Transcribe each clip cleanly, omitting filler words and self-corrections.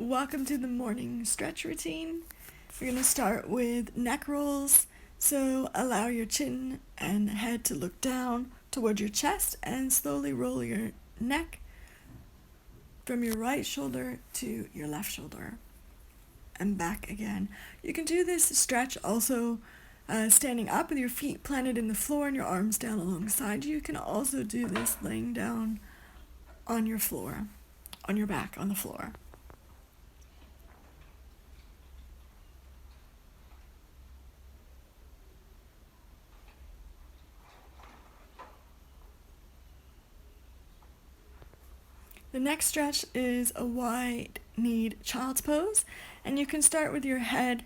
Welcome to the morning stretch routine. We're going to start with neck rolls. So allow your chin and head to look down towards your chest and slowly roll your neck from your right shoulder to your left shoulder and back again. You can do this stretch also standing up with your feet planted in the floor and your arms down alongside you. You can also do this laying down on your floor, on your back on the floor. The next stretch is a wide-kneed child's pose, and you can start with your head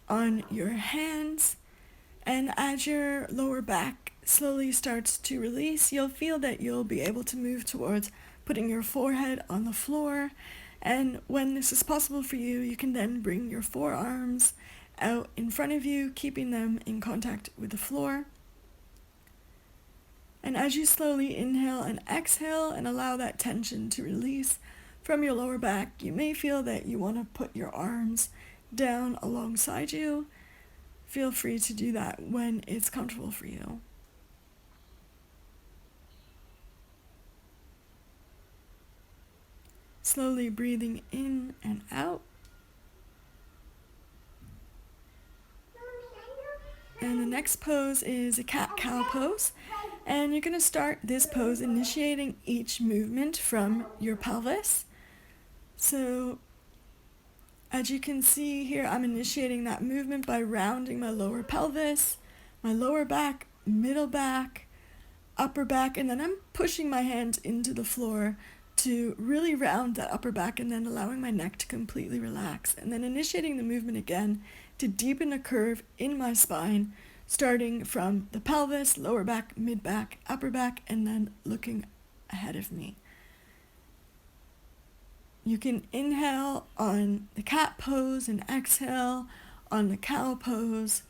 on your hands, and as your lower back slowly starts to release, you'll feel that you'll be able to move towards putting your forehead on the floor, and when this is possible for you, you can then bring your forearms out in front of you, keeping them in contact with the floor. And as you slowly inhale and exhale and allow that tension to release from your lower back, you may feel that you want to put your arms down alongside you. Feel free to do that when it's comfortable for you. Slowly breathing in and out. And the next pose is a cat-cow pose. And you're going to start this pose initiating each movement from your pelvis. So as you can see here, I'm initiating that movement by rounding my lower pelvis, my lower back, middle back, upper back, and then I'm pushing my hands into the floor to really round that upper back and then allowing my neck to completely relax. And then initiating the movement again to deepen a curve in my spine, starting from the pelvis, lower back, mid back, upper back, and then looking ahead of me. You can inhale on the cat pose and exhale on the cow pose.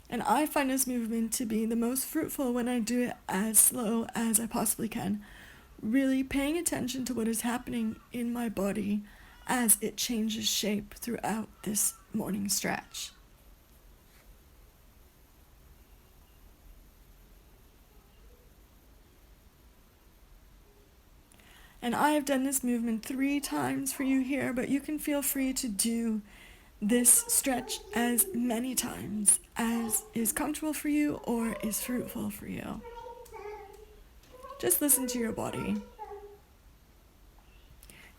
And I find this movement to be the most fruitful when I do it as slow as I possibly can, really paying attention to what is happening in my body as it changes shape throughout this morning stretch. And I have done this movement 3 times for you here, but you can feel free to do this stretch as many times as is comfortable for you or is fruitful for you. Just listen to your body.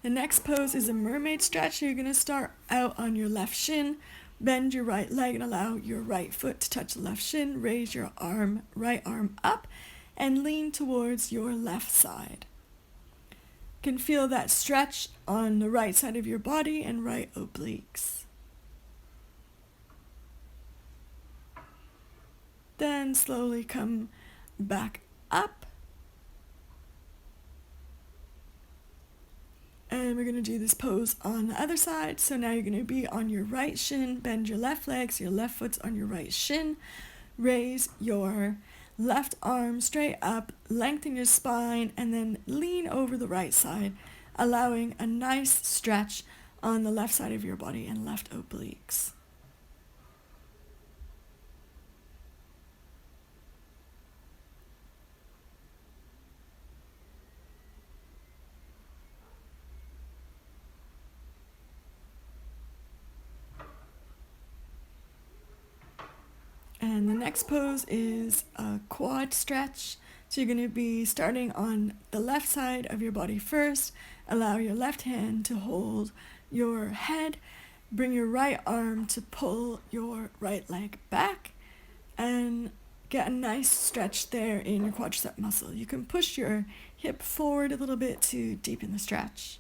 The next pose is a mermaid stretch. You're going to start out on your left shin, bend your right leg and allow your right foot to touch the left shin, raise your right arm up and lean towards your left side. You can feel that stretch on the right side of your body and right obliques. Then slowly come back up. And we're going to do this pose on the other side. So now you're going to be on your right shin, bend your left leg so your left foot's on your right shin. Raise your left arm straight up, lengthen your spine, and then lean over the right side, allowing a nice stretch on the left side of your body and left obliques. And the next pose is a quad stretch. So you're going to be starting on the left side of your body first. Allow your left hand to hold your head. Bring your right arm to pull your right leg back and get a nice stretch there in your quadricep muscle. You can push your hip forward a little bit to deepen the stretch.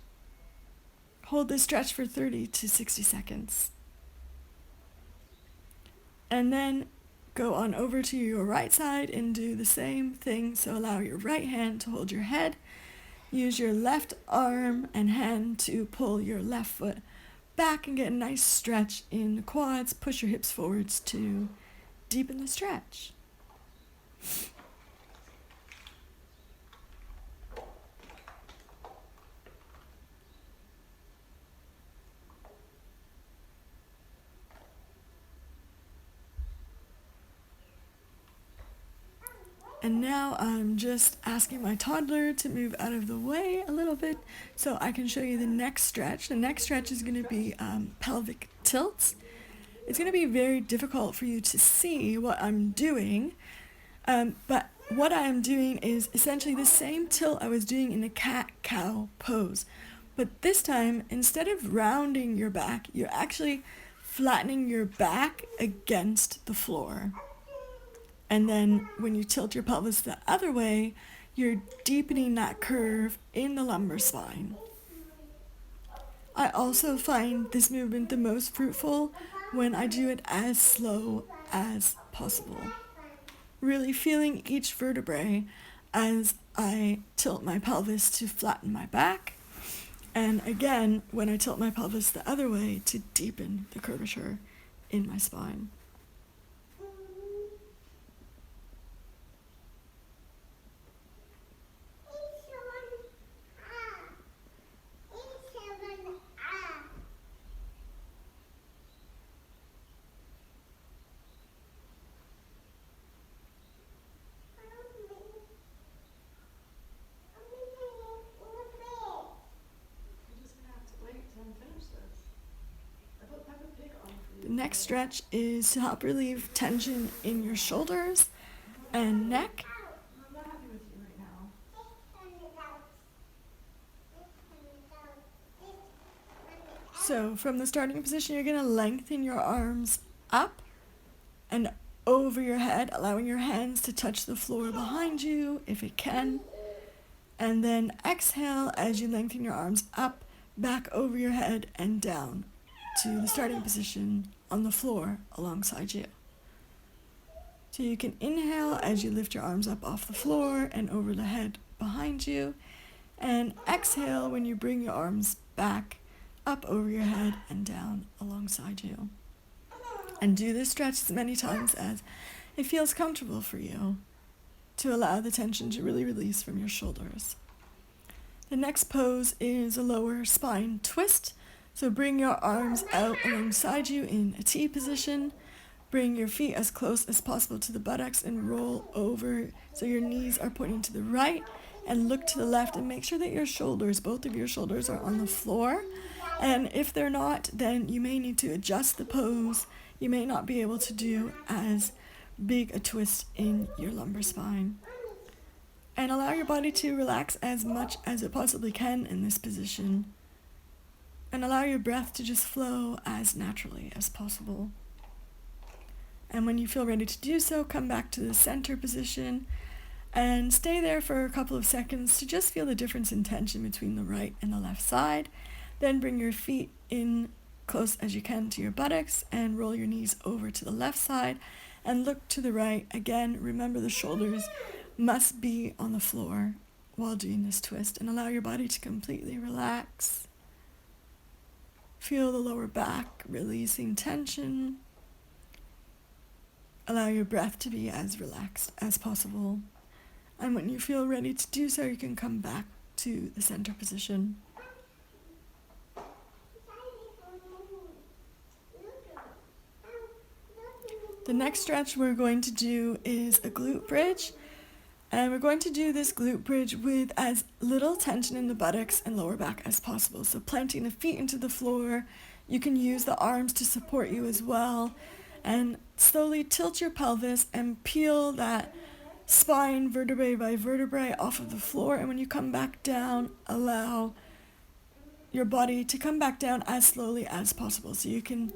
Hold this stretch for 30 to 60 seconds. And then go on over to your right side and do the same thing. So allow your right hand to hold your head. Use your left arm and hand to pull your left foot back and get a nice stretch in the quads. Push your hips forwards to deepen the stretch. And now I'm just asking my toddler to move out of the way a little bit so I can show you the next stretch. The next stretch is going to be pelvic tilts. It's going to be very difficult for you to see what I'm doing, but what I am doing is essentially the same tilt I was doing in the cat-cow pose. But this time, instead of rounding your back, you're actually flattening your back against the floor. And then when you tilt your pelvis the other way, you're deepening that curve in the lumbar spine. I also find this movement the most fruitful when I do it as slow as possible. Really feeling each vertebrae as I tilt my pelvis to flatten my back. And again, when I tilt my pelvis the other way to deepen the curvature in my spine. The next stretch is to help relieve tension in your shoulders and neck. So from the starting position, you're going to lengthen your arms up and over your head, allowing your hands to touch the floor behind you if it can. And then exhale as you lengthen your arms up, back over your head and down to the starting position on the floor alongside you. So you can inhale as you lift your arms up off the floor and over the head behind you, and exhale when you bring your arms back up over your head and down alongside you. And do this stretch as many times as it feels comfortable for you to allow the tension to really release from your shoulders. The next pose is a lower spine twist. So bring your arms out alongside you in a T position. Bring your feet as close as possible to the buttocks and roll over so your knees are pointing to the right, and look to the left and make sure that your shoulders, both of your shoulders, are on the floor. And if they're not, then you may need to adjust the pose. You may not be able to do as big a twist in your lumbar spine. And allow your body to relax as much as it possibly can in this position. And allow your breath to just flow as naturally as possible. And when you feel ready to do so, come back to the center position and stay there for a couple of seconds to just feel the difference in tension between the right and the left side. Then bring your feet in close as you can to your buttocks and roll your knees over to the left side and look to the right. Again, remember the shoulders must be on the floor while doing this twist, and allow your body to completely relax. Feel the lower back releasing tension. Allow your breath to be as relaxed as possible. And when you feel ready to do so, you can come back to the center position. The next stretch we're going to do is a glute bridge. And we're going to do this glute bridge with as little tension in the buttocks and lower back as possible. So planting the feet into the floor, you can use the arms to support you as well. And slowly tilt your pelvis and peel that spine vertebrae by vertebrae off of the floor. And when you come back down, allow your body to come back down as slowly as possible. So you can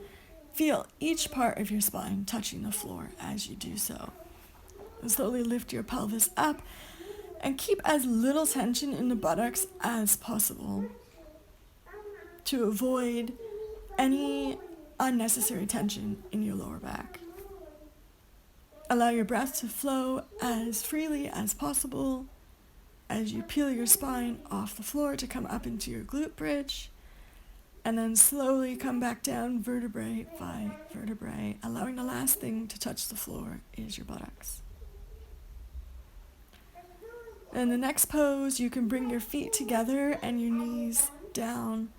feel each part of your spine touching the floor as you do so. And slowly lift your pelvis up and keep as little tension in the buttocks as possible to avoid any unnecessary tension in your lower back. Allow your breath to flow as freely as possible as you peel your spine off the floor to come up into your glute bridge, and then slowly come back down vertebrae by vertebrae, allowing the last thing to touch the floor is your buttocks. In the next pose, you can bring your feet together and your knees down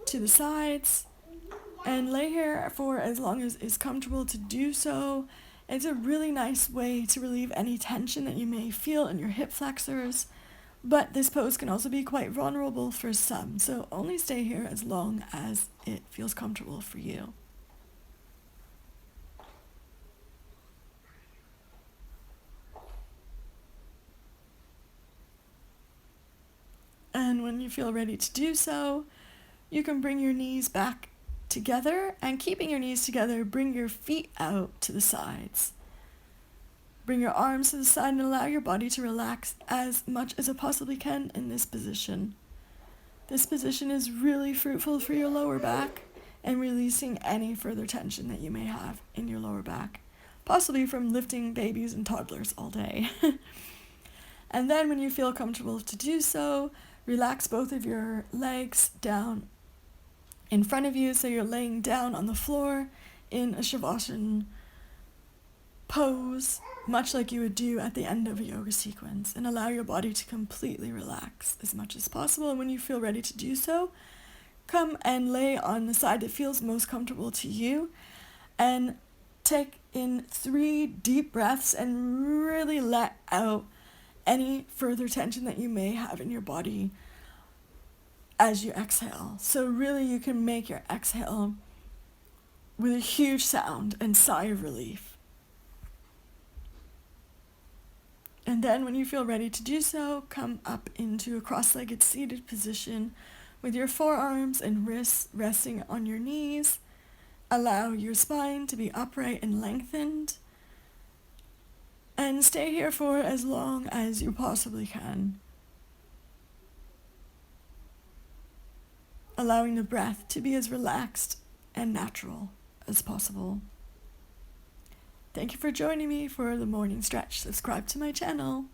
to the sides and lay here for as long as is comfortable to do so. It's a really nice way to relieve any tension that you may feel in your hip flexors, but this pose can also be quite vulnerable for some, so only stay here as long as it feels comfortable for you. And when you feel ready to do so, you can bring your knees back together, and keeping your knees together, bring your feet out to the sides. Bring your arms to the side and allow your body to relax as much as it possibly can in this position. This position is really fruitful for your lower back and releasing any further tension that you may have in your lower back, possibly from lifting babies and toddlers all day. And then when you feel comfortable to do so, relax both of your legs down in front of you, so you're laying down on the floor in a Shavasana pose, much like you would do at the end of a yoga sequence, and allow your body to completely relax as much as possible. And when you feel ready to do so, come and lay on the side that feels most comfortable to you, and take in 3 deep breaths and really let out any further tension that you may have in your body as you exhale. So really you can make your exhale with a huge sound and sigh of relief. And then when you feel ready to do so, come up into a cross-legged seated position with your forearms and wrists resting on your knees. Allow your spine to be upright and lengthened. And stay here for as long as you possibly can. Allowing the breath to be as relaxed and natural as possible. Thank you for joining me for the morning stretch. Subscribe to my channel.